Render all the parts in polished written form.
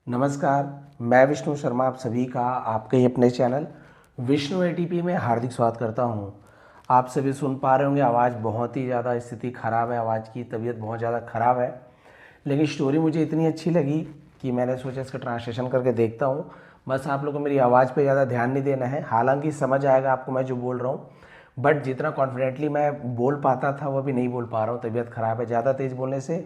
नमस्कार, मैं विष्णु शर्मा आप सभी का आपके ही अपने चैनल विष्णु एटीपी में हार्दिक स्वागत करता हूं। आप सभी सुन पा रहे होंगे आवाज़ बहुत ही ज़्यादा स्थिति ख़राब है, आवाज़ की तबीयत बहुत ज़्यादा ख़राब है, लेकिन स्टोरी मुझे इतनी अच्छी लगी कि मैंने सोचा इसका ट्रांसलेशन करके देखता हूँ। बस आप लोगों को मेरी आवाज़ पे ज़्यादा ध्यान नहीं देना है, हालांकि समझ आएगा आपको मैं जो बोल रहा हूँ, बट जितना कॉन्फिडेंटली मैं बोल पाता था वो भी नहीं बोल पा रहा हूँ। तबीयत ख़राब है, ज़्यादा तेज़ बोलने से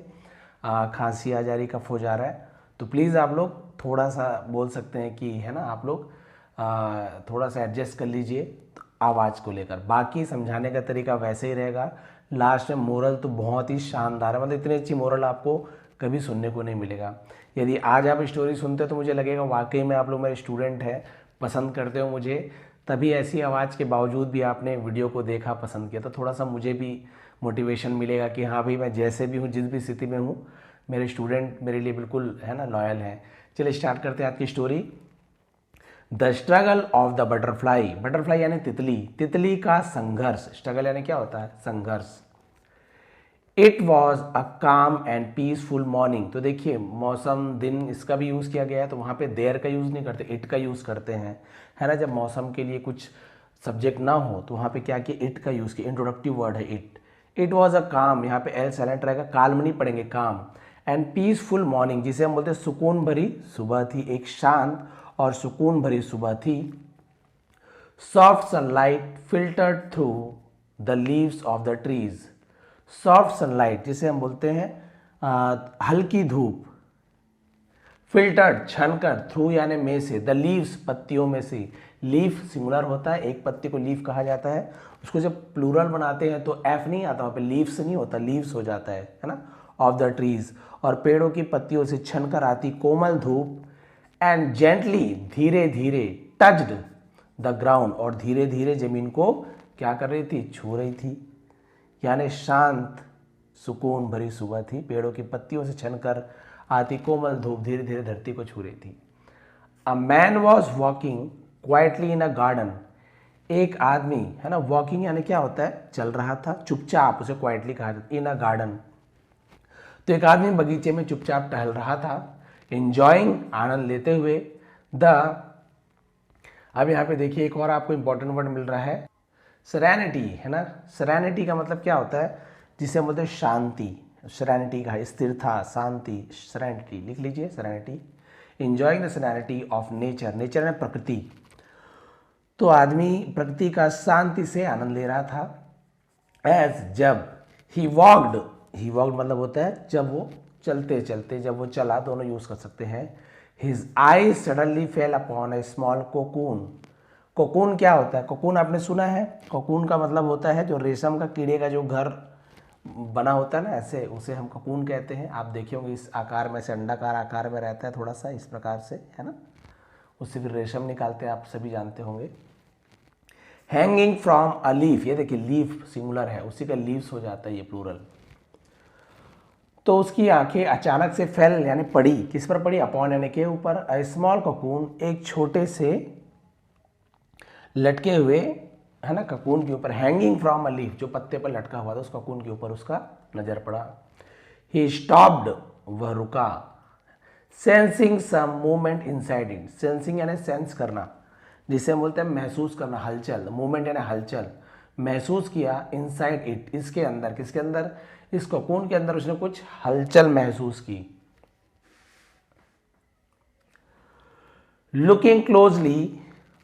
खांसी आ जा रही, कफ हो जा रहा है। तो प्लीज़ आप लोग थोड़ा सा बोल सकते हैं कि है ना, आप लोग थोड़ा सा एडजस्ट कर लीजिए आवाज़ को लेकर। बाकी समझाने का तरीका वैसे ही रहेगा। लास्ट में मोरल तो बहुत ही शानदार है, मतलब इतनी अच्छी मोरल आपको कभी सुनने को नहीं मिलेगा। यदि आज आप स्टोरी सुनते तो मुझे लगेगा वाकई में आप लोग मेरे स्टूडेंट हैं, पसंद करते हो मुझे, तभी ऐसी आवाज़ के बावजूद भी आपने वीडियो को देखा, पसंद किया। तो थोड़ा सा मुझे भी मोटिवेशन मिलेगा कि हाँ भाई, मैं जैसे भी हूँ, जिस भी स्थिति में हूँ, मेरे स्टूडेंट मेरे लिए बिल्कुल है ना लॉयल हैं। चलिए स्टार्ट करते हैं आज की story. The struggle of the butterfly. Butterfly यानी तितली, तितली का संघर्ष। स्ट्रगल यानी क्या होता है? संघर्ष। इट वॉज अ काम एंड पीसफुल मॉर्निंग। तो देखिए मौसम, दिन, इसका भी यूज़ किया गया है, तो वहाँ पे देयर का यूज़ नहीं करते, इट का यूज़ करते हैं, है ना। जब मौसम के लिए कुछ सब्जेक्ट ना हो तो वहाँ पे क्या किया, इट का यूज़ किया। इंट्रोडक्टिव वर्ड है इट। इट वॉज अ काम, यहाँ पे एल साइलेंट रहेगा, काल्म नहीं पढ़ेंगे, काम। एंड पीसफुल मॉर्निंग, जिसे हम बोलते हैं सुकून भरी सुबह थी, एक शांत और सुकून भरी सुबह थी। Soft sunlight filtered through the leaves of the trees. Soft sunlight जिसे हम बोलते हैं हल्की धूप, फिल्टर्ड छनकर, थ्रू यानी में से, द लीव्स पत्तियों में से। लीफ सिंगुलर होता है, एक पत्ती को लीफ कहा जाता है। उसको जब प्लूरल बनाते हैं तो एफ नहीं आता, वहाँ पे लीव्स नहीं होता, लीव्स हो जाता है ना, ऑफ द ट्रीज। और पेड़ों की पत्तियों से छनकर आती कोमल धूप। एंड जेंटली, धीरे धीरे, टच्ड द ग्राउंड, और धीरे धीरे जमीन को क्या कर रही थी, छू रही थी। यानी शांत सुकून भरी सुबह थी, पेड़ों की पत्तियों से छनकर आती कोमल धूप धीरे धीरे धरती को छू रही थी। A man was walking quietly in a garden. एक आदमी, है ना, वॉकिंग यानी क्या होता है, चल रहा था, चुपचाप, उसे क्वाइटली कहा जाता है, इन अ गार्डन। तो एक आदमी बगीचे में चुपचाप टहल रहा था, एंजॉइंग, आनंद लेते हुए, द, अब यहाँ पे देखिए एक और आपको इंपॉर्टेंट वर्ड मिल रहा है, सेरेनिटी, है ना। सेरेनिटी का मतलब क्या होता है, जिसे हम बोलते हैं शांति। सेरेनिटी का स्थिरता, शांति, सेरेनिटी लिख लीजिए, serenity. Enjoying the serenity of nature, nature में प्रकृति। तो आदमी प्रकृति का शांति से आनंद ले रहा था। एज, जब, ही वॉक्ड, ही वॉक्ड मतलब होता है जब वो चलते चलते, जब वो चला, दोनों यूज कर सकते हैं। His I suddenly fail upon A small cocoon. Cocoon क्या होता है? कोकून आपने सुना है? कोकून का मतलब होता है जो रेशम का कीड़े का जो घर बना होता है ना, ऐसे, उसे हम कोकून कहते हैं। आप देखे होंगे इस आकार में से, अंडाकार आकार में रहता है थोड़ा सा इस प्रकार से, है ना। उससे फिर रेशम निकालते हैं, आप सभी जानते होंगे। हैंगिंग फ्रॉम अ लीफ, ये देखिए लीफ सिंगुलर है, उसी का लीव्स हो जाता है ये प्लूरल। तो उसकी आंखें अचानक से फेल यानी पड़ी, किस पर पड़ी? अपॉन यानी के ऊपर। अ स्मॉल कोकून, एक छोटे से लटके हुए, है ना, ककून के ऊपर। हैंगिंग फ्रॉम अ लीफ, जो पत्ते पर लटका हुआ था, उस ककून के ऊपर उसका नजर पड़ा। ही स्टॉप्ड, वह रुका। Sensing some movement inside it, sensing यानी सेंस करना, जिसे हम बोलते हैं महसूस करना, हलचल। मूवमेंट यानी हलचल, महसूस किया। इनसाइड इट, इसके अंदर, किसके अंदर? इस ककून के अंदर उसने कुछ हलचल महसूस की। लुकिंग क्लोजली,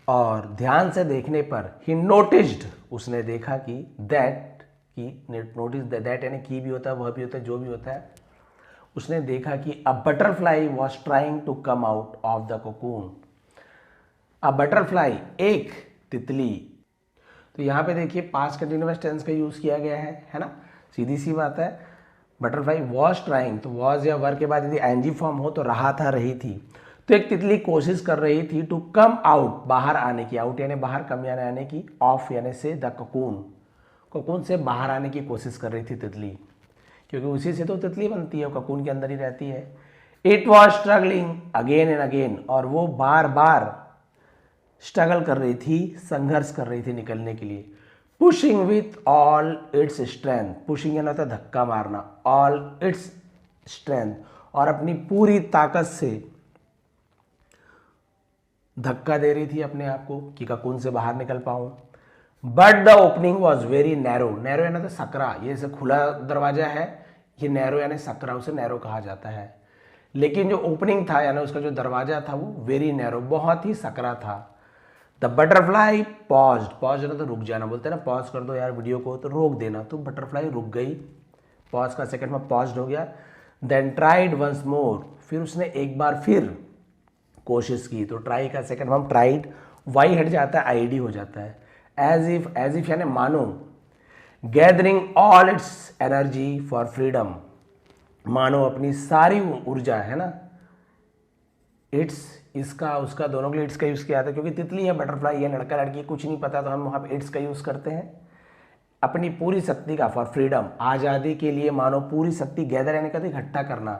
और ध्यान से देखने पर, ही नोटिस्ड, उसने देखा कि, दैट, की, नोटिस, दैट यानी की भी होता है, वह भी होता है, जो भी होता है। उसने देखा कि a butterfly was trying to come out of the cocoon. A butterfly, एक तितली। तो यहाँ पे देखिए पास्ट कंटिन्यूअस टेंस का यूज किया गया है ना, सीधी सी बात है। बटरफ्लाई वॉज ट्राइंग, तो वॉज या वर्ब के बाद यदि एनजी फॉर्म हो तो रहा था, रही थी। तो एक तितली कोशिश कर रही थी टू कम आउट, बाहर आने की, आउट यानी बाहर, कम यानी आने की, ऑफ यानी से, द कोकून, कोकून से बाहर आने की कोशिश कर रही थी तितली, क्योंकि उसी से तो तितली बनती है, कोकून के अंदर ही रहती है। It was struggling again and again, और वो बार बार स्ट्रगल कर रही थी, संघर्ष कर रही थी निकलने के लिए। Pushing with all its strength, pushing यानी होता है धक्का मारना, ऑल इट्स स्ट्रेंथ, और अपनी पूरी ताकत से, धक्का दे रही थी अपने आप को कि ककून से बाहर निकल पाऊँ। But the opening was very narrow, narrow यानी तो सकरा, ये जैसे खुला दरवाजा है, ये नैरो यानी सकरा, उसे नैरो कहा जाता है। लेकिन जो ओपनिंग था यानी उसका जो दरवाजा था वो वेरी नैरो, बहुत ही सकरा था। द बटरफ्लाई पॉज्ड, पॉज ना तो रुक जाना, बोलते हैं ना पॉज कर दो यार वीडियो को, तो रोक देना, तो बटरफ्लाई रुक गई, पॉज का सेकंड में पॉज्ड हो गया। देन ट्राइड वंस मोर, फिर उसने एक बार फिर कोशिश की, तो ट्राई का सेकंड में ट्राइड, वाई हट जाता है आईडी हो जाता है। एज इफ यानी मानो, gathering all it's energy for freedom, मानो अपनी सारी ऊर्जा है ना, इट्स, इसका उसका दोनों के लिए इट्स का यूज़ किया था, क्योंकि तितली है बटरफ्लाई है, लड़का लड़की कुछ नहीं पता, तो हम वहाँ पे इट्स का यूज़ करते हैं। अपनी पूरी शक्ति का, फॉर फ्रीडम, आज़ादी के लिए मानो पूरी शक्ति, गैदर यानी कहते इकट्ठा करना,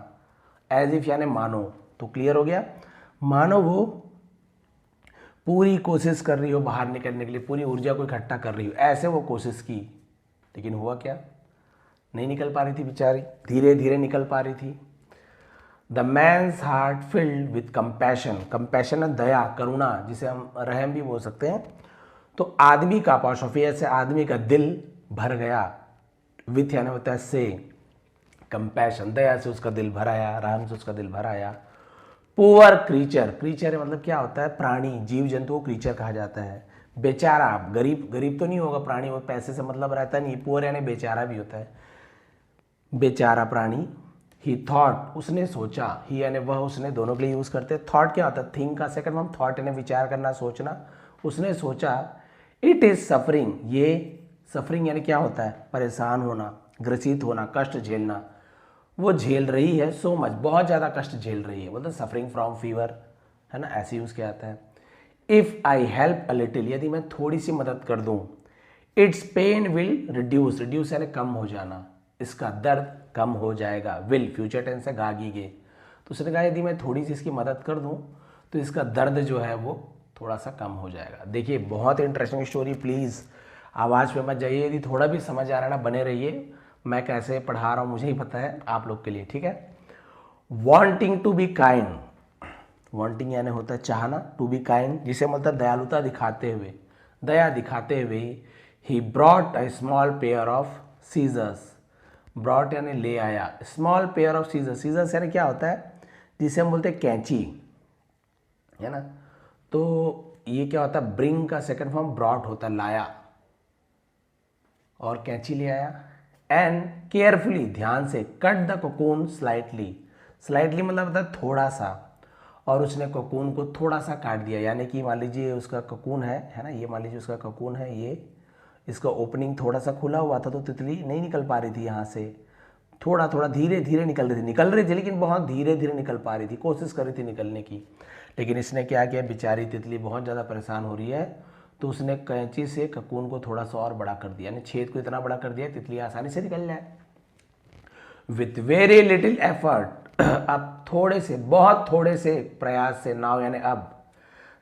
एज इफ यानी मानो, तो क्लियर हो गया। मानो वो पूरी कोशिश कर रही हो बाहर निकलने के लिए, पूरी ऊर्जा को इकट्ठा कर रही हो, ऐसे वो कोशिश की, लेकिन हुआ क्या, नहीं निकल पा रही थी बेचारी, धीरे धीरे निकल पा रही थी। The man's heart filled with compassion, compassion है दया, करुणा, जिसे हम रहम भी बोल सकते हैं। तो आदमी का, अपॉस्ट्रोफी से आदमी का दिल भर गया, विथ यानी होता है से, कंपैशन दया से उसका दिल भर आया, रहम से उसका दिल भर आया। पुअर क्रीचर, क्रीचर मतलब क्या होता है, प्राणी, जीव जंतु को क्रीचर कहा जाता है। बेचारा, गरीब, गरीब तो नहीं होगा प्राणी, वो पैसे से मतलब रहता नहीं, पुअर यानी बेचारा भी होता है, बेचारा प्राणी। ही थॉट, उसने सोचा, ही यानी वह, उसने, दोनों के लिए यूज करते हैं। थॉट क्या होता है, थिंक का सेकंड फॉर्म, थॉट यानी विचार करना, सोचना। उसने सोचा, इट इज सफरिंग, ये सफरिंग यानी क्या होता है, परेशान होना, ग्रसित होना, कष्ट झेलना, वो झेल रही है, सो मच, बहुत ज़्यादा कष्ट झेल रही है, मतलब सफरिंग फ्रॉम फीवर, है ना, ऐसे यूज़ किया जाता है। If I help a little, यदि मैं थोड़ी सी मदद कर दूँ, its pain will reduce, reduce यानी कम हो जाना, इसका दर्द कम हो जाएगा। विल फ्यूचर टेंस है, गागी गे, तो उसने कहा यदि मैं थोड़ी सी इसकी मदद कर दूँ तो इसका दर्द जो है वो थोड़ा सा कम हो जाएगा। देखिए बहुत इंटरेस्टिंग स्टोरी, प्लीज़ आवाज़ पे मत जाइए, यदि थोड़ा भी समझ आ रहा है ना, बने रहिए, मैं कैसे पढ़ा रहा हूँ मुझे ही पता है, आप लोग के लिए, ठीक है। Wanting to be kind, wanting यानी होता है चाहना, टू बी काइंड जिसे मतलब दयालुता दिखाते हुए, दया दिखाते हुए, he brought a small pair of scissors, brought यानी ले आया, small pair of scissors, scissors यानी क्या होता है, जिसे हम बोलते हैं कैंची, है ना, तो ये क्या होता है, ब्रिंग का सेकंड फॉर्म ब्रॉट होता है, लाया, और कैंची ले आया। एंड केयरफुली, ध्यान से, cut the cocoon slightly, slightly मतलब होता है थोड़ा सा, और उसने कोकून को थोड़ा सा काट दिया, यानी कि मान लीजिए उसका कोकून है ना, ये मान लीजिए उसका कोकून है, ये इसका ओपनिंग थोड़ा सा खुला हुआ था, तो तितली नहीं निकल पा रही थी यहाँ से, थोड़ा थोड़ा धीरे धीरे निकल रही थी लेकिन बहुत धीरे धीरे निकल पा रही थी, कोशिश कर रही थी निकलने की। लेकिन इसने क्या किया, बेचारी तितली बहुत ज़्यादा परेशान हो रही है, तो उसने कैंची से ककून को थोड़ा सा और बड़ा कर दिया, यानी छेद को इतना बड़ा कर दिया तितली आसानी से निकल जाए। विथ वेरी लिटिल एफर्ट, अब थोड़े से, बहुत थोड़े से प्रयास से, नाउ यानी अब,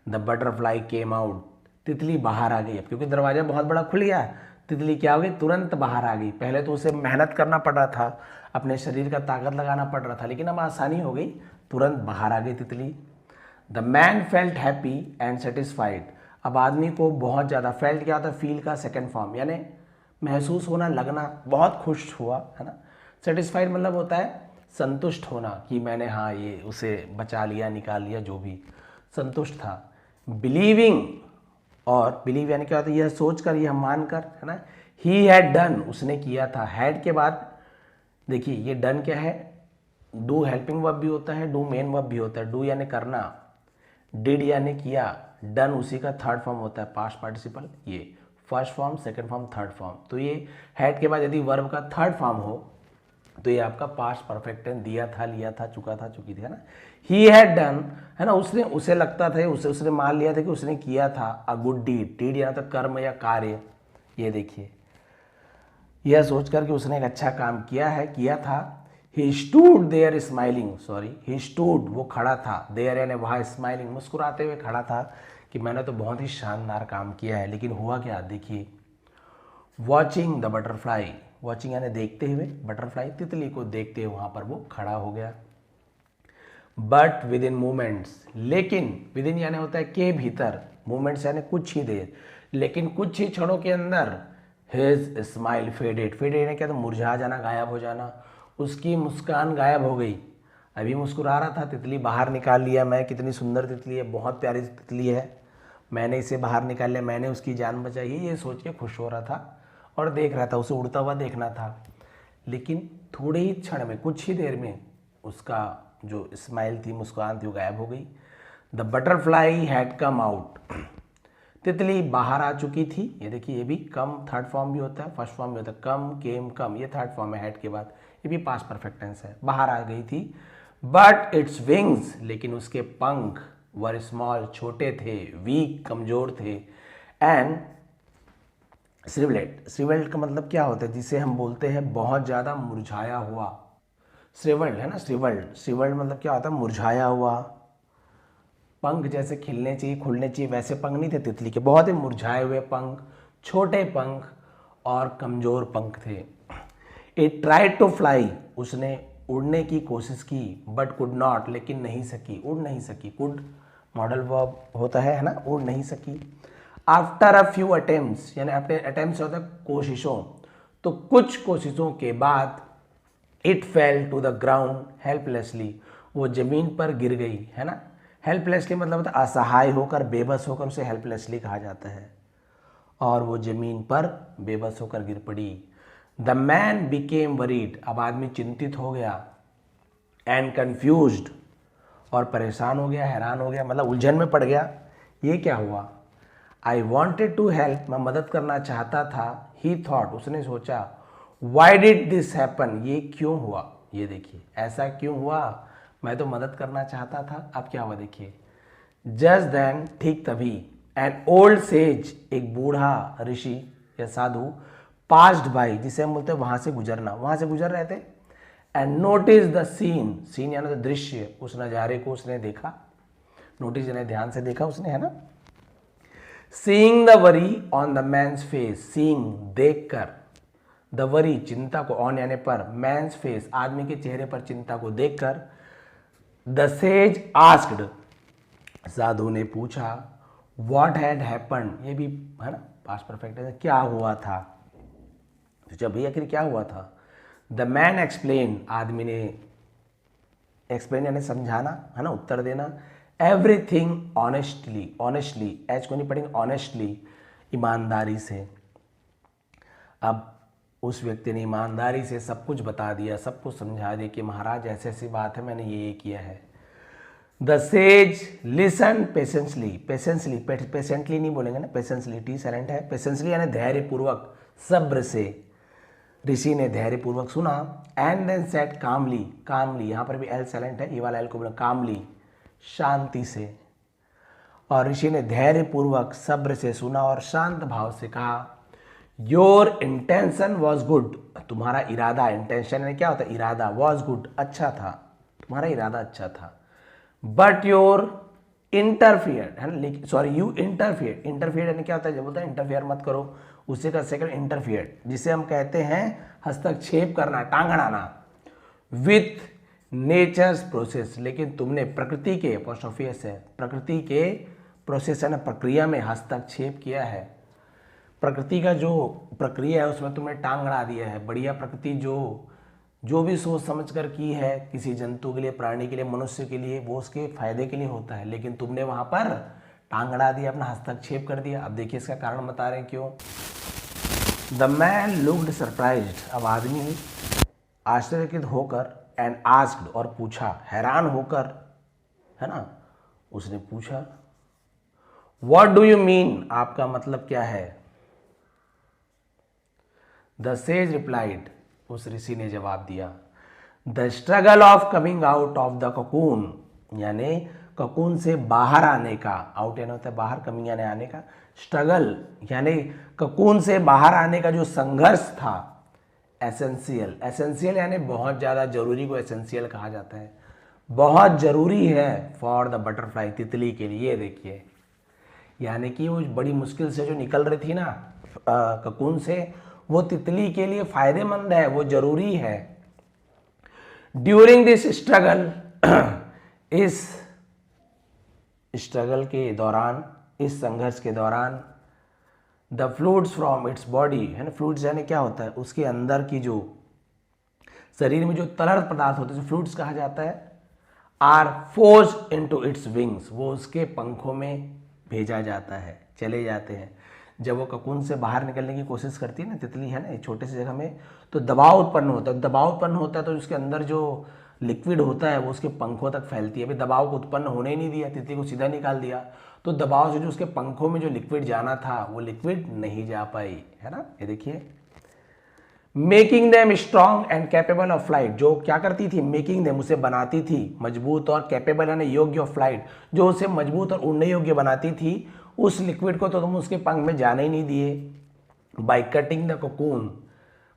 द बटरफ्लाई केम आउट, तितली बाहर आ गई। अब क्योंकि दरवाजा बहुत बड़ा खुल गया, तितली क्या हो गई, तुरंत बाहर आ गई। पहले तो उसे मेहनत करना पड़ रहा था, अपने शरीर का ताकत लगाना पड़ रहा था, लेकिन अब आसानी हो गई, तुरंत बाहर आ गई तितली। The man felt happy and satisfied, अब आदमी को बहुत ज़्यादा, फेल्ट क्या होता है, फील का सेकंड फॉर्म, यानी महसूस होना, लगना, बहुत खुश हुआ, है ना। सेटिस्फाइड मतलब होता है संतुष्ट होना, कि मैंने हाँ ये उसे बचा लिया, निकाल लिया, जो भी, संतुष्ट था। बिलीविंग, और बिलीव यानी क्या होता है, यह सोचकर, यह मानकर, है ना। ही हैड डन, उसने किया था, हैड के बाद देखिए ये डन क्या है, डू हेल्पिंग वर्ब भी होता है, डू मेन वर्ब भी होता है। डू यानी करना, डिड यानी किया, डन उसी का थर्ड फॉर्म होता है, पास्ट पार्टिसिपल, ये first form, second form, third form. तो ये हैड के बाद यदि वर्ब का थर्ड फॉर्म हो तो ये आपका पास्ट परफेक्ट टेंस, दिया था, लिया था, चुका था, चुकी थी, है ना। ही हैड डन, है ना, उसने, उसे लगता था, उसने मान लिया था कि उसने किया था अ गुड डीड, डीड यानी तो कर्म या कार्य, ये देखिए, यह सोचकर कि उसने एक अच्छा काम किया है, किया था। He stood there smiling, sorry, he stood वो खड़ा था, देयर यानी वहाँ, स्माइलिंग मुस्कुराते हुए खड़ा था, कि मैंने तो बहुत ही शानदार काम किया है। लेकिन हुआ क्या, देखिए, वॉचिंग द बटरफ्लाई, वॉचिंग यानी देखते हुए, बटरफ्लाई तितली को देखते हुए वहाँ पर वो खड़ा हो गया। बट विद इन मोमेंट्स, लेकिन विद इन यानी होता है के भीतर, मोमेंट्स यानी कुछ ही देर, लेकिन कुछ ही क्षणों के अंदर हिज स्माइल फेडेड, फेडेड यानी क्या, तो मुरझा जाना, गायब हो जाना, उसकी मुस्कान गायब हो गई। अभी मुस्कुरा रहा था, तितली बाहर निकाल लिया मैं, कितनी सुंदर तितली है, बहुत प्यारी तितली है, मैंने इसे बाहर निकाल लिया, मैंने उसकी जान बचाई, ये सोच के खुश हो रहा था और देख रहा था, उसे उड़ता हुआ देखना था। लेकिन थोड़े ही क्षण में, कुछ ही देर में उसका जो स्माइल थी, मुस्कान थी, वो गायब हो गई। The butterfly had come out, तितली बाहर आ चुकी थी। ये देखिए, ये भी कम थर्ड फॉर्म भी होता है, फर्स्ट फॉर्म भी होता है, कम, केम, कम, ये थर्ड फॉर्म है हैड के बाद, ये भी पास्ट परफेक्ट टेंस है, बाहर आ गई थी। बट इट्स विंग्स, लेकिन उसके पंख, वर स्मॉल, छोटे थे, वीक, कमजोर थे, एंड श्रिवलेट, श्रिवल्ड का मतलब क्या होता है, जिसे हम बोलते हैं बहुत ज़्यादा मुरझाया हुआ, श्रिवल्ड है ना, श्रिवल्ड, श्रिवल्ड मतलब क्या होता है, मुरझाया हुआ। पंख जैसे खिलने चाहिए, खुलने चाहिए, वैसे पंख नहीं थे तितली के, बहुत ही मुरझाए हुए पंख, छोटे पंख और कमज़ोर पंख थे। इट ट्राइड टू फ्लाई, उसने उड़ने की कोशिश की, बट कुड नॉट, लेकिन नहीं सकी, उड़ नहीं सकी, कुड मॉडल वर्ब होता है ना, उड़ नहीं सकी। आफ्टर अ फ्यू अटेम्प्ट्स, यानी अपने अटेम्प्ट्स होता है कोशिशों, तो कुछ कोशिशों के बाद it fell to the ground helplessly, वो जमीन पर गिर गई, है ना। हेल्पलेसली मतलब होता है असहाय होकर, बेबस होकर, उसे हेल्पलेसली कहा जाता है, और वो जमीन पर बेबस होकर गिर पड़ी। द मैन बिकेम वरीड, अब आदमी चिंतित हो गया, एंड कन्फ्यूज्ड, और परेशान हो गया, हैरान हो गया, मतलब उलझन में पड़ गया, ये क्या हुआ। आई वॉन्टेड टू हेल्प, मैं मदद करना चाहता था। ही थॉट, उसने सोचा। वाई डिड दिस हैपन, ये क्यों हुआ, ये देखिए ऐसा क्यों हुआ, मैं तो मदद करना चाहता था, अब क्या हुआ देखिए। जस्ट देन, ठीक तभी, एन ओल्ड सेज, एक बूढ़ा ऋषि या साधु, पास्ड बाई, जिसे हम बोलते हैं वहां से गुजरना, वहां से गुजर रहे थे, and notice the scene, scene यानी तो दृश्य, उस नज़ारे को उसने देखा, नोटिस यानी ध्यान से देखा उसने, है ना। Seeing the worry on the man's face, seeing देखकर, द वरी चिंता को, ऑन यानी पर, मैन्स फेस आदमी के चेहरे पर चिंता को देखकर, द सेज आस्क्ड, साधु ने पूछा, व्हाट हैड हैपन्ड, ये भी है ना पास्ट परफेक्ट है, क्या हुआ था, तो जब भैया आखिर क्या हुआ था। द मैन एक्सप्लेन, आदमी ने एक्सप्लेन यानी समझाना, है ना, उत्तर देना। एवरीथिंग ऑनेस्टली, ऑनेस्टली एच को नहीं पढ़ेंगे, ऑनेस्टली ईमानदारी से। अब उस व्यक्ति ने ईमानदारी से सब कुछ बता दिया, सब कुछ समझा दिया कि महाराज ऐसी ऐसी बात है, मैंने ये किया है। The sage listen patiently, patiently, patiently नहीं बोलेंगे ना, पेशेंसली, टी साइलेंट है, पेशेंसली यानी धैर्यपूर्वक, सब्र से, ऋषि ने धैर्यपूर्वक सुना। एंड देन सेट कामली, कामली यहाँ पर भी एल साइलेंट है, ये वाला एल को बोला कामली, शांति से, और ऋषि ने धैर्यपूर्वक सब्र से सुना और शांत भाव से कहा, योर इंटेंशन वॉज गुड, तुम्हारा इरादा, इंटेंशन यानी क्या होता है, इरादा, वॉज गुड, अच्छा था, तुम्हारा इरादा अच्छा था। बट योर इंटरफियर है ना, सॉरी यू इंटरफियर, इंटरफियर यानी क्या होता है, जब बोलता है इंटरफियर मत करो, उसे का सेकंड इंटरफियर, जिसे हम कहते हैं हस्तक्षेप करना, टांग अड़ाना, विथ नेचर्स प्रोसेस, लेकिन तुमने प्रकृति के, अपोस्ट्रोफी से, प्रकृति के प्रोसेस है ना, प्रक्रिया में हस्तक्षेप किया है, प्रकृति का जो प्रक्रिया है उसमें तुमने टांग अड़ा दिया है। बढ़िया प्रकृति जो भी सोच समझ कर की है किसी जंतु के लिए, प्राणी के लिए, मनुष्य के लिए, वो उसके फायदे के लिए होता है, लेकिन तुमने वहां पर टांग अड़ा दिया, अपना हस्तक्षेप कर दिया। अब देखिए इसका कारण बता रहे हैं क्यों। द मैन लुक्ड सरप्राइज्ड, अब आदमी आश्चर्यचकित होकर, एंड आस्क्ड, और पूछा, हैरान होकर, है ना, उसने पूछा, व्हाट डू यू मीन, आपका मतलब क्या है। द सेज रिप्लाइड, उस ऋषि ने जवाब दिया, the struggle of coming out of the cocoon, यानी ककून से बाहर आने का, आउट यानी होता है बाहर, कमिंग यानी आने का, स्ट्रगल यानी ककून से बाहर आने का जो संघर्ष था, एसेंशियल, एसेंशियल यानी बहुत ज़्यादा जरूरी को एसेंशियल कहा जाता है, बहुत जरूरी है फॉर द बटरफ्लाई, तितली के लिए। देखिए यानी कि वो बड़ी मुश्किल से जो निकल रही थी ना ककून से, वो तितली के लिए फायदेमंद है, वो जरूरी है। ड्यूरिंग दिस स्ट्रगल, इस स्ट्रगल के दौरान, इस संघर्ष के दौरान the fluids from its body, है ना, फ्लूइड्स यानी क्या होता है, उसके अंदर की जो शरीर में जो तरल पदार्थ होते हैं, जो फ्लूइड्स कहा जाता है, are forced into its wings, वो उसके पंखों में भेजा जाता है, चले जाते हैं। जब वो ककून से बाहर निकलने की कोशिश करती है ना तितली, है ना, छोटे से जगह में, तो दबाव उत्पन्न होता है। दबाव उत्पन्न होता है तो उसके अंदर जो लिक्विड होता है वो उसके पंखों तक फैलती है। अभी दबाव को उत्पन्न होने ही नहीं दिया, तितली को सीधा निकाल दिया, तो दबाव से जो उसके पंखों में जो लिक्विड जाना था वो लिक्विड नहीं जा पाई, है ना। ये देखिए, making them strong and capable of flight, जो क्या करती थी, मेकिंग देम, उसे बनाती थी मजबूत और कैपेबल यानी योग्य ऑफ फ्लाइट, जो उसे मजबूत और उड़ने योग्य बनाती थी। उस लिक्विड को तो तुम उसके पंख में जाने ही नहीं दिए। By cutting the cocoon,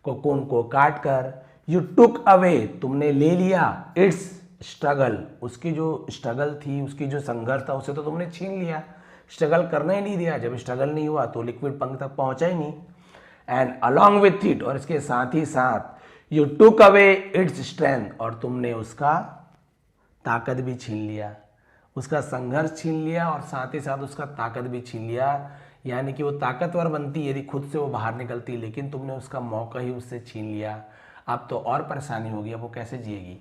cocoon को काट कर, यू टुक अवे, तुमने ले लिया, इट्स स्ट्रगल, उसकी जो स्ट्रगल थी, उसकी जो संघर्ष था, उसे तो तुमने छीन लिया, स्ट्रगल करना ही नहीं दिया। जब स्ट्रगल नहीं हुआ तो लिक्विड पंख तक पहुंचा ही नहीं। एंड अलॉन्ग विथ इट, और इसके साथ ही साथ, you took away its strength, और तुमने उसका ताकत भी छीन लिया, उसका संघर्ष छीन लिया और साथ ही साथ उसका ताकत भी छीन लिया। यानी कि वो ताकतवर बनती यदि खुद से वो बाहर निकलती, लेकिन तुमने उसका मौका ही उससे छीन लिया। अब तो और परेशानी होगी, अब वो कैसे जिएगी।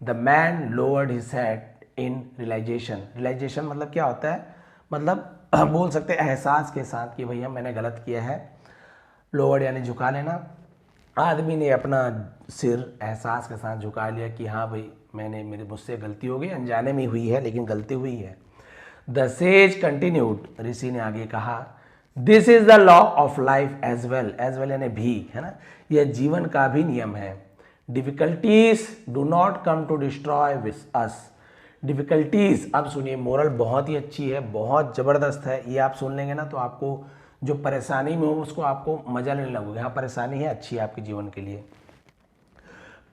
The man lowered his head in realization, realization मतलब क्या होता है, मतलब बोल सकते हैं एहसास के साथ कि भैया मैंने गलत किया है। लोअर्ड यानी झुका लेना, आदमी ने अपना सिर एहसास के साथ झुका लिया कि हाँ भाई मेरे मुझसे गलती हो गई, अनजाने में हुई है लेकिन गलती हुई है। द सेज कंटिन्यूड, ऋषि ने आगे कहा, this is the law of life as well, as well यानी भी, है ना, यह जीवन का भी नियम है। Difficulties do not come to destroy with us, difficulties, अब सुनिए, मोरल बहुत ही अच्छी है, बहुत ज़बरदस्त है, ये आप सुन लेंगे ना तो आपको जो परेशानी में हो उसको आपको मजा लेने लगोगे। हाँ परेशानी है, अच्छी है आपके जीवन के लिए।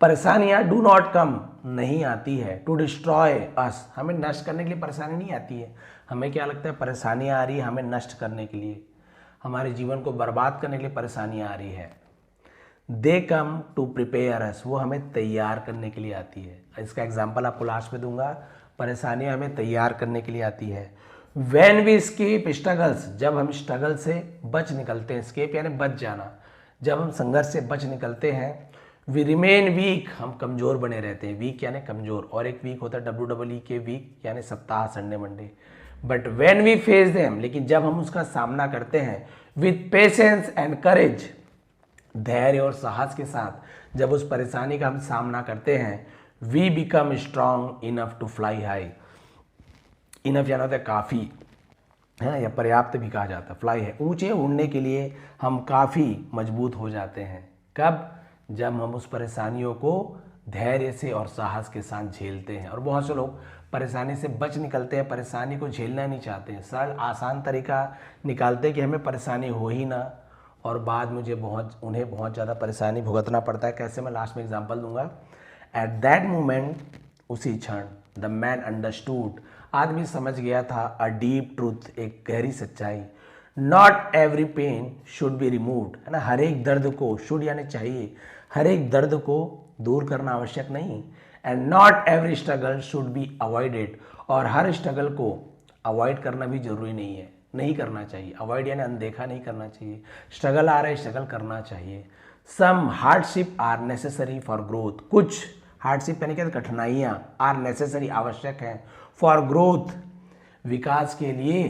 परेशानियाँ डू नॉट कम, नहीं आती है, टू डिस्ट्रॉय अस, हमें नष्ट करने के लिए परेशानी नहीं आती है। हमें क्या लगता है, परेशानियाँ आ रही है हमें नष्ट करने के लिए, हमारे जीवन को बर्बाद करने के लिए परेशानियाँ आ रही है। दे कम टू प्रिपेयर अस, वो हमें तैयार करने के लिए आती है। इसका एग्जाम्पल आपको लास्ट में दूंगा। परेशानियाँ हमें तैयार करने के लिए आती है। When we escape struggles, जब हम स्ट्रगल से बच निकलते हैं, escape यानी बच जाना, जब हम संघर्ष से बच निकलते हैं, we remain weak, हम कमज़ोर बने रहते हैं, weak यानी कमज़ोर, और एक वीक होता है WWE के वीक यानी सप्ताह, Sunday Monday. But when we face them, लेकिन जब हम उसका सामना करते हैं, with patience and courage, धैर्य और साहस के साथ जब उस परेशानी का हम सामना करते हैं, we become strong enough to fly high, enough यानी होता है काफ़ी, है या पर्याप्त भी कहा जाता है। फ्लाई है ऊंचे उड़ने के लिए हम काफ़ी मजबूत हो जाते हैं। कब, जब हम उस परेशानियों को धैर्य से और साहस के साथ झेलते हैं। और बहुत से लोग परेशानी से बच निकलते हैं, परेशानी को झेलना नहीं चाहते हैं, सरल आसान तरीका निकालते हैं कि हमें परेशानी हो ही ना, और बाद मुझे उन्हें बहुत ज़्यादा परेशानी भुगतना पड़ता है। कैसे, मैं लास्ट में एग्जाम्पल दूंगा। एट दैट मोमेंट, उसी क्षण, द मैन अंडरस्टूड, आदमी समझ गया था, अ डीप ट्रूथ, एक गहरी सच्चाई। Not every pain should be removed, है ना, हर एक दर्द को, शुड यानी चाहिए, हर एक दर्द को दूर करना आवश्यक नहीं। And not every struggle should be avoided, और हर स्ट्रगल को अवॉइड करना भी जरूरी नहीं है, नहीं करना चाहिए। अवॉइड यानी अनदेखा नहीं करना चाहिए। स्ट्रगल आ रहा है, स्ट्रगल करना चाहिए। Some hardship are necessary for growth, कुछ हार्डशिप यानी क्या, कठिनाइयाँ, आर नेसेसरी, आवश्यक हैं, फॉर ग्रोथ, विकास के लिए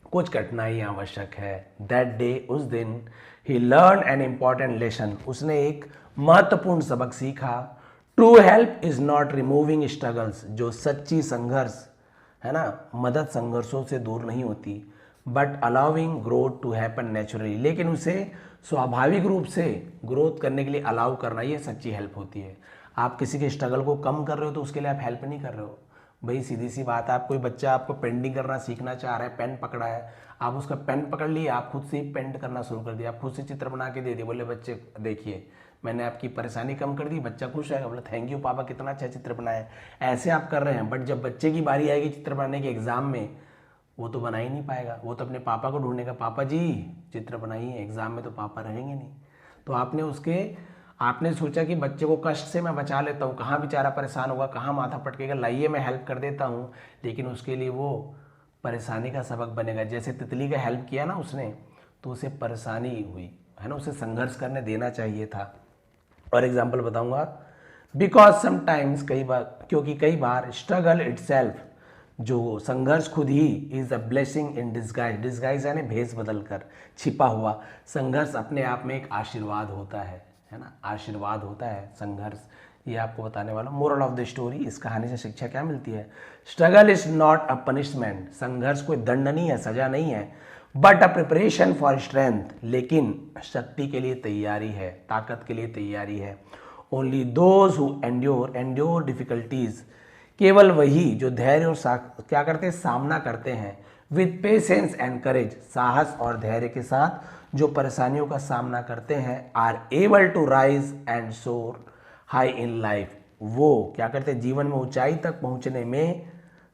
कुछ कठिनाइयाँ आवश्यक है। दैट डे, उस दिन, ही लर्न एन इम्पॉर्टेंट लेसन, उसने एक महत्वपूर्ण सबक सीखा। True help is not removing struggles, जो सच्ची संघर्ष है ना, मदद संघर्षों से दूर नहीं होती, but allowing growth to happen naturally, लेकिन उसे स्वाभाविक रूप से ग्रोथ करने के लिए अलाउ करना, ये सच्ची हेल्प होती है। आप किसी के स्ट्रगल को कम कर रहे हो तो उसके लिए आप हेल्प नहीं कर रहे हो। भाई सीधी सी बात है, आप कोई बच्चा आपको पेंटिंग करना सीखना चाह रहा है, पेन पकड़ा है, आप उसका पेन पकड़ लिए, आप खुद से ही पेंट करना शुरू कर दिया, आप खुद से चित्र बना के दे दिए, बोले बच्चे देखिए मैंने आपकी परेशानी कम कर दी, बच्चा खुश है, बोले थैंक यू पापा, कितना अच्छा चित्र बनाया। ऐसे आप कर रहे हैं, बट जब बच्चे की बारी आएगी चित्र बनाने के एग्जाम में, वो तो बना ही नहीं पाएगा, वो तो अपने पापा को ढूंढेगा, पापा जी चित्र बनाइए, एग्जाम में तो पापा रहेंगे नहीं। तो आपने उसके आपने सोचा कि बच्चे को कष्ट से मैं बचा लेता हूँ, कहाँ बेचारा परेशान होगा, कहाँ माथा पटकेगा, लाइए मैं हेल्प कर देता हूँ, लेकिन उसके लिए वो परेशानी का सबक बनेगा। जैसे तितली का हेल्प किया ना उसने, तो उसे परेशानी हुई, है ना, उसे संघर्ष करने देना चाहिए था। और एग्जाम्पल बताऊंगा, बिकॉज समटाइम्स, कई बार, क्योंकि कई बार स्ट्रगल इटसेल्फ, जो संघर्ष खुद ही, is a blessing in disguise, disguise यानी भेष बदल कर, छिपा हुआ। संघर्ष अपने आप में एक आशीर्वाद होता है ना, आशीर्वाद होता है संघर्ष। ये आपको बताने वाला मोरल ऑफ द स्टोरी। इस कहानी से शिक्षा क्या मिलती है? Struggle is not a punishment, संघर्ष कोई दंड नहीं है, सजा नहीं है, but a preparation for strength, लेकिन शक्ति के लिए तैयारी है, ताकत के लिए तैयारी है। Only those who endure difficulties, केवल वही जो धैर्य और क्या करते हैं, सामना करते हैं, विद पेशेंस एंड करेज, साहस और धैर्य के साथ जो परेशानियों का सामना करते हैं, are able to rise and soar high in life, वो क्या करते हैं, जीवन में ऊंचाई तक पहुंचने में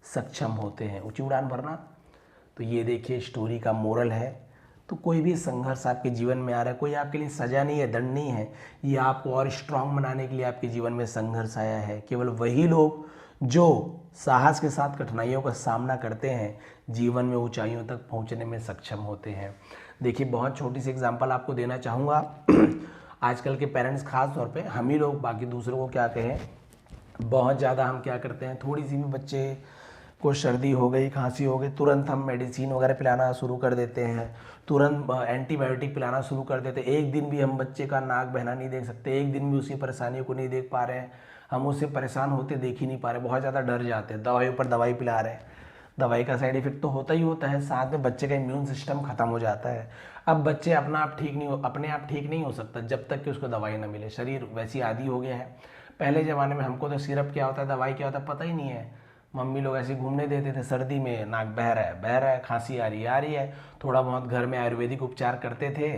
सक्षम होते हैं, ऊंची उड़ान भरना। तो ये देखिए स्टोरी का मोरल है। तो कोई भी संघर्ष आपके जीवन में आ रहा है, कोई आपके लिए सजा नहीं है, दंड नहीं है, ये आपको और स्ट्रांग बनाने के लिए आपके जीवन में संघर्ष आया है। केवल वही लोग जो साहस के साथ कठिनाइयों का सामना करते हैं, जीवन में ऊंचाइयों तक पहुंचने में सक्षम होते हैं। देखिए बहुत छोटी सी एग्जांपल आपको देना चाहूँगा। आजकल के पेरेंट्स खास तौर पे, हम ही लोग, बाकी दूसरों को क्या कहें, बहुत ज़्यादा हम क्या करते हैं, थोड़ी सी भी बच्चे को सर्दी हो गई, खांसी हो गई, तुरंत हम मेडिसिन वगैरह पिलाना शुरू कर देते हैं, तुरंत एंटीबायोटिक पिलाना शुरू कर देते हैं। एक दिन भी हम बच्चे का नाक बहना नहीं देख सकते, एक दिन भी उसकी परेशानियों को नहीं देख पा रहे हैं, हम उससे परेशान होते देख ही नहीं पा रहे, बहुत ज़्यादा डर जाते हैं, दवाई पर दवाई पिला रहे हैं। दवाई का साइड इफेक्ट तो होता ही होता है, साथ में बच्चे का इम्यून सिस्टम खत्म हो जाता है। अब बच्चे अपने आप ठीक नहीं हो सकता जब तक कि उसको दवाई ना मिले, शरीर वैसी आदी हो गया है। पहले ज़माने में हमको तो सिरप क्या होता है, दवाई क्या होता है, पता ही नहीं है। मम्मी लोग ऐसे घूमने देते थे, सर्दी में नाक बह रहा है, खांसी आ रही है, थोड़ा बहुत घर में आयुर्वेदिक उपचार करते थे,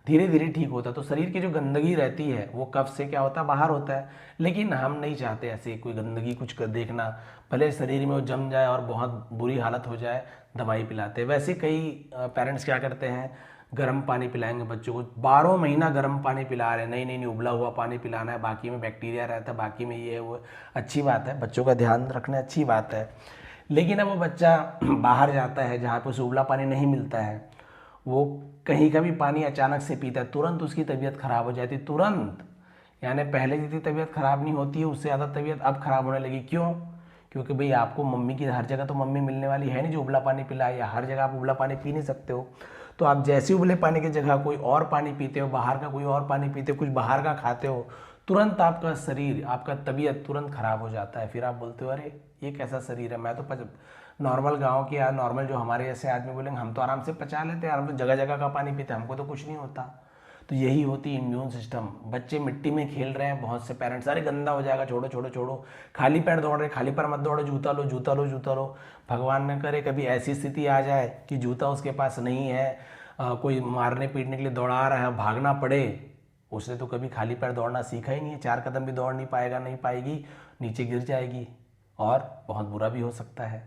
धीरे धीरे ठीक होता। तो शरीर की जो गंदगी रहती है वो कफ से क्या होता है, बाहर होता है। लेकिन हम नहीं चाहते ऐसे कोई गंदगी कुछ कर देखना, भले शरीर में वो जम जाए और बहुत बुरी हालत हो जाए, दवाई पिलाते हैं। वैसे कई पेरेंट्स क्या करते हैं, गर्म पानी पिलाएंगे बच्चों को, 12 महीना गर्म पानी पिला रहे हैं, नहीं उबला हुआ पानी पिलाना है, बाकी में बैक्टीरिया रहता है, बाकी में ये है वो। अच्छी बात है, बच्चों का ध्यान रखना अच्छी बात है। लेकिन अब वो बच्चा बाहर जाता है जहाँ पे उसे उबला पानी नहीं मिलता है, वो कहीं का भी पानी अचानक से पीता है, तुरंत उसकी तबीयत खराब हो जाती है, तुरंत। यानी पहले जितनी तबीयत खराब नहीं होती है, उससे ज़्यादा तबीयत अब खराब होने लगी। क्यों? क्योंकि भाई आपको मम्मी की, हर जगह तो मम्मी मिलने वाली है नहीं जो उबला पानी पिलाए, या हर जगह आप उबला पानी पी नहीं सकते हो। तो आप जैसे उबले पानी की जगह कोई और पानी पीते हो, बाहर का कोई और पानी पीते हो, कुछ बाहर का खाते हो, तुरंत आपका शरीर, आपका तबीयत तुरंत खराब हो जाता है। फिर आप बोलते हो अरे ये कैसा शरीर है, मैं तो नॉर्मल गांव के या नॉर्मल जो हमारे जैसे आदमी बोलेंगे हम तो आराम से पचा लेते हैं, हम तो जगह जगह का पानी पीते हैं, हमको तो कुछ नहीं होता। तो यही होती है इम्यून सिस्टम। बच्चे मिट्टी में खेल रहे हैं, बहुत से पेरेंट्स अरे गंदा हो जाएगा, छोड़ो छोड़ो छोड़ो, खाली पैर दौड़ रहे, खाली पैर मत दौड़ो, जूता लो जूता लो जूता लो। भगवान न करे कभी ऐसी स्थिति आ जाए कि जूता उसके पास नहीं है, कोई मारने पीटने के लिए दौड़ा रहा है, भागना पड़े, उसने तो कभी खाली पैर दौड़ना सीखा ही नहीं है, 4 कदम भी दौड़ नहीं पाएगा, नहीं पाएगी, नीचे गिर जाएगी और बहुत बुरा भी हो सकता है।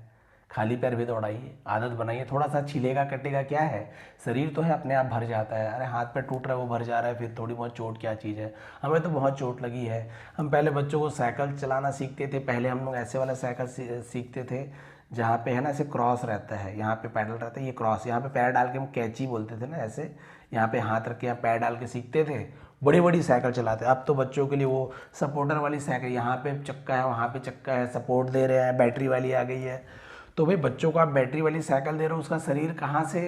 खाली पैर भी दौड़ाइए, आदत बनाइए, थोड़ा सा छिलेगा कटेगा क्या है, शरीर तो है अपने आप भर जाता है। अरे हाथ पैर टूट रहा है वो भर जा रहा है, फिर थोड़ी बहुत चोट क्या चीज़ है। हमें तो बहुत चोट लगी है। हम पहले बच्चों को साइकिल चलाना सीखते थे, पहले हम लोग ऐसे वाला साइकिल सीखते थे जहाँ पे है ना ऐसे क्रॉस रहता है, यहाँ पे पैडल रहता है, ये क्रॉस, यहाँ पे पैर डाल के हम कैची बोलते थे ना, ऐसे यहाँ पे हाथ रख के यहाँ पैर डाल के सीखते थे, बड़ी बड़ी साइकिल चलाते। अब तो बच्चों के लिए वो सपोर्टर वाली साइकिल, यहाँ पे चक्का है वहाँ पे चक्का है, सपोर्ट दे रहे हैं, बैटरी वाली आ गई है। तो भाई बच्चों को आप बैटरी वाली साइकिल दे रहे हो, उसका शरीर कहाँ से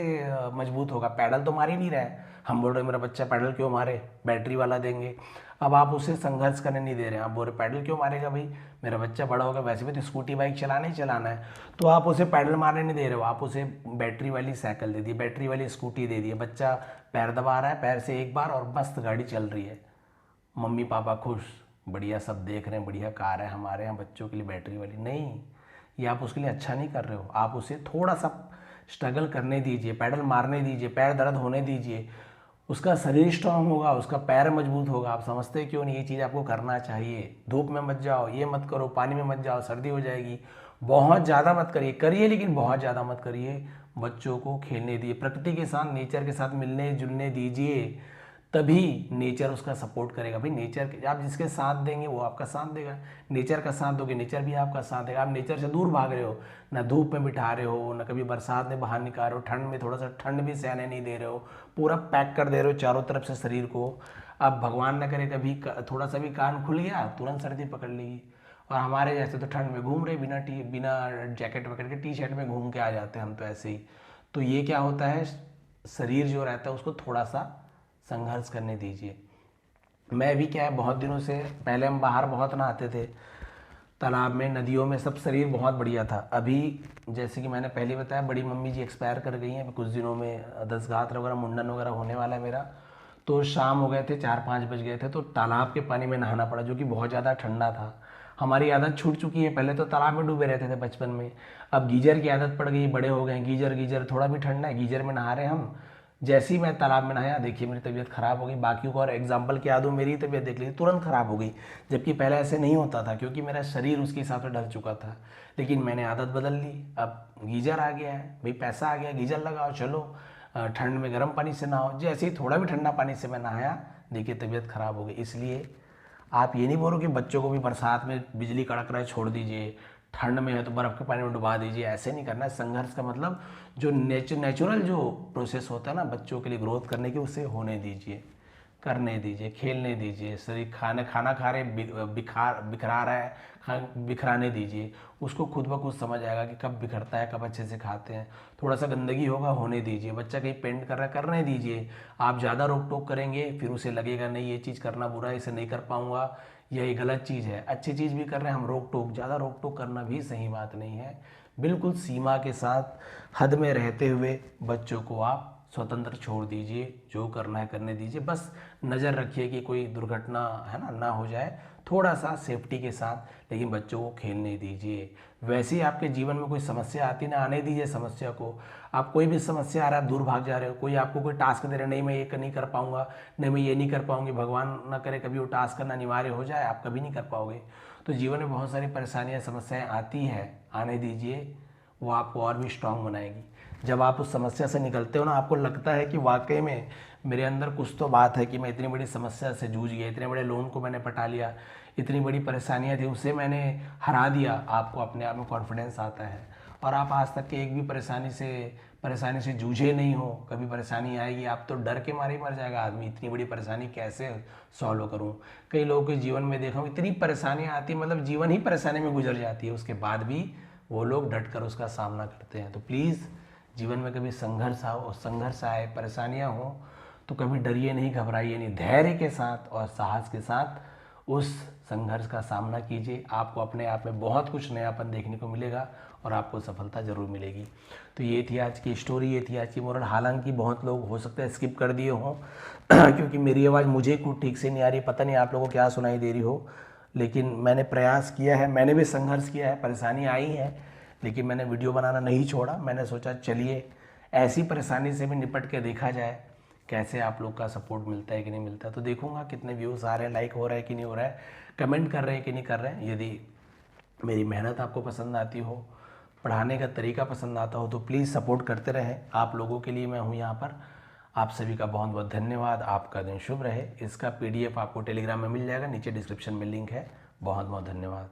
मजबूत होगा, पैडल तो मार ही नहीं रहा है। हम बोल रहे मेरा बच्चा पैडल क्यों मारे, बैटरी वाला देंगे। अब आप उसे संघर्ष करने नहीं दे रहे हैं, आप बोल रहे पैडल क्यों मारेगा, भाई मेरा बच्चा बड़ा होगा, वैसे भी तो स्कूटी बाइक चलाना ही चलाना है, तो आप उसे पैडल मारने नहीं दे रहे हो, आप उसे बैटरी वाली साइकिल दे दी, बैटरी वाली स्कूटी दे दी, बच्चा पैर दबा रहा है, पैर से एक बार और मस्त गाड़ी चल रही है, मम्मी पापा खुश, बढ़िया सब देख रहे हैं, बढ़िया कार है हमारे यहाँ बच्चों के लिए बैटरी वाली। नहीं, ये आप उसके लिए अच्छा नहीं कर रहे हो। आप उसे थोड़ा सा स्ट्रगल करने दीजिए, पैडल मारने दीजिए, पैर दर्द होने दीजिए, उसका शरीर स्ट्रांग होगा, उसका पैर मजबूत होगा। आप समझते क्यों नहीं, ये चीज़ आपको करना चाहिए। धूप में मत जाओ, ये मत करो, पानी में मत जाओ, सर्दी हो जाएगी, बहुत ज़्यादा मत करिए, करिए लेकिन बहुत ज़्यादा मत करिए। बच्चों को खेलने दिए, प्रकृति के साथ, नेचर के साथ मिलने जुलने दीजिए, तभी नेचर उसका सपोर्ट करेगा। भाई नेचर, आप जिसके साथ देंगे वो आपका साथ देगा, नेचर का साथ दोगे नेचर भी आपका साथ देगा। आप नेचर से दूर भाग रहे हो, ना धूप में बिठा रहे हो, ना कभी बरसात में बाहर निकाल रहे हो, ठंड में थोड़ा सा ठंड भी सहने नहीं दे रहे हो, पूरा पैक कर दे रहे हो चारों तरफ से शरीर को। अब भगवान न करे कभी थोड़ा सा भी कान खुल गया तुरंत सर्दी पकड़ लेगी। और हमारे जैसे तो ठंड में घूम रहे बिना जैकेट वैकेट के, टी शर्ट में घूम के आ जाते हैं हम तो ऐसे ही। तो ये क्या होता है, शरीर जो रहता है उसको थोड़ा सा संघर्ष करने दीजिए। मैं भी क्या है, बहुत दिनों से पहले हम बाहर बहुत नहाते थे, तालाब में, नदियों में, सब शरीर बहुत बढ़िया था। अभी जैसे कि मैंने पहले बताया, बड़ी मम्मी जी एक्सपायर कर गई हैं, कुछ दिनों में दसगात्र वगैरह, मुंडन वगैरह होने वाला है मेरा। तो शाम हो गए थे, 4-5 बज गए थे, तो तालाब के पानी में नहाना पड़ा, जो कि बहुत ज़्यादा ठंडा था। हमारी आदत छूट चुकी है, पहले तो तालाब में डूबे रहते थे बचपन में, अब गीजर की आदत पड़ गई, बड़े हो गए, गीजर गीजर थोड़ा भी ठंडा है, गीजर में नहा रहे हम। जैसे ही मैं तालाब में नहाया, देखिए मेरी तबीयत ख़राब हो गई। बाकियों को और एग्जाम्पल क्या दूँ, मेरी तबीयत देख लीजिए, तुरंत ख़राब हो गई। जबकि पहले ऐसे नहीं होता था, क्योंकि मेरा शरीर उसके हिसाब से ढल चुका था। लेकिन मैंने आदत बदल ली, अब गीजर आ गया है, भाई पैसा आ गया, गीजर लगाओ, चलो ठंड में गर्म पानी से नहाओ। जैसे ही थोड़ा भी ठंडा पानी से मैं नहाया, देखिए तबीयत ख़राब हो गई। इसलिए आप ये नहीं बोलो कि बच्चों को भी बरसात में बिजली कड़क रहा है छोड़ दीजिए, ठंड में है तो बर्फ़ के पानी में डुबा दीजिए, ऐसे नहीं करना है। संघर्ष का मतलब जो नेचुरल जो प्रोसेस होता है ना बच्चों के लिए ग्रोथ करने की, उसे होने दीजिए, करने दीजिए, खेलने दीजिए। शरीर खाना खा रहे, बिखरा रहा है, बिखराने दीजिए उसको, खुद ब खुद समझ आएगा कि कब बिखरता है, कब अच्छे से खाते हैं। थोड़ा सा गंदगी होगा, होने दीजिए। बच्चा कहीं पेंट कर रहा है, करने दीजिए। आप ज़्यादा रोक टोक करेंगे, फिर उसे लगेगा नहीं ये चीज़ करना बुरा है, इसे नहीं कर पाऊँगा, यही गलत चीज़ है। अच्छी चीज़ भी कर रहे हैं हम, रोक टोक, ज़्यादा रोक टोक करना भी सही बात नहीं है। बिल्कुल सीमा के साथ, हद में रहते हुए बच्चों को आप स्वतंत्र छोड़ दीजिए, जो करना है करने दीजिए। बस नज़र रखिए कि कोई दुर्घटना है ना हो जाए, थोड़ा सा सेफ्टी के साथ, लेकिन बच्चों को खेलने दीजिए। वैसे ही आपके जीवन में कोई समस्या आती ना आने दीजिए समस्या को। आप कोई भी समस्या आ रहा है, दूर भाग जा रहे हो, कोई आपको कोई टास्क दे रहे, नहीं मैं ये नहीं कर पाऊंगा, नहीं मैं ये नहीं कर पाऊंगी, भगवान ना करे कभी वो टास्क करना अनिवार्य हो जाए, आप कभी नहीं कर पाओगे। तो जीवन में बहुत सारी परेशानियाँ, समस्याएँ आती है, आने दीजिए, वो आपको और भी स्ट्रांग बनाएगी। जब आप उस समस्या से निकलते हो ना, आपको लगता है कि वाकई में मेरे अंदर कुछ तो बात है कि मैं इतनी बड़ी समस्या से जूझ गया, इतने बड़े लोन को मैंने पटा लिया, इतनी बड़ी परेशानियां थी उसे मैंने हरा दिया। आपको अपने आप में कॉन्फिडेंस आता है, और आप आज तक के एक भी परेशानी से जूझे नहीं हो। कभी परेशानी आएगी आप तो डर के मारे ही मर जाएगा आदमी, इतनी बड़ी परेशानी कैसे सॉल्व करूं। कई लोगों के जीवन में देखा हूं, इतनी परेशानियां आती, मतलब जीवन ही परेशानी में गुजर जाती है, उसके बाद भी वो लोग डट कर उसका सामना करते हैं। तो प्लीज़ जीवन में कभी संघर्ष आए, परेशानियां हो, तो कभी डरिए नहीं, घबराइए नहीं, धैर्य के साथ और साहस के साथ उस संघर्ष का सामना कीजिए। आपको अपने आप में बहुत कुछ नयापन देखने को मिलेगा और आपको सफलता जरूर मिलेगी। तो ये थी आज की स्टोरी, ये थी आज की मोरल। हालांकि बहुत लोग हो सकता है स्किप कर दिए हों क्योंकि मेरी आवाज़ मुझे कुछ ठीक से नहीं आ रही, पता नहीं आप लोगों को क्या सुनाई दे रही हो, लेकिन मैंने प्रयास किया है, मैंने भी संघर्ष किया है, परेशानी आई है, लेकिन मैंने वीडियो बनाना नहीं छोड़ा। मैंने सोचा चलिए ऐसी परेशानी से भी निपट के देखा जाए, कैसे आप लोग का सपोर्ट मिलता है कि नहीं मिलता। तो देखूंगा कितने व्यूज़ आ रहे हैं, लाइक हो रहा है कि नहीं हो रहा है, कमेंट कर रहे हैं कि नहीं कर रहे हैं। यदि मेरी मेहनत आपको पसंद आती हो, पढ़ाने का तरीका पसंद आता हो, तो प्लीज़ सपोर्ट करते रहें। आप लोगों के लिए मैं हूँ यहाँ पर। आप सभी का बहुत बहुत धन्यवाद। आपका दिन शुभ रहे। इसका PDF आपको टेलीग्राम में मिल जाएगा, नीचे डिस्क्रिप्शन में लिंक है। बहुत बहुत धन्यवाद।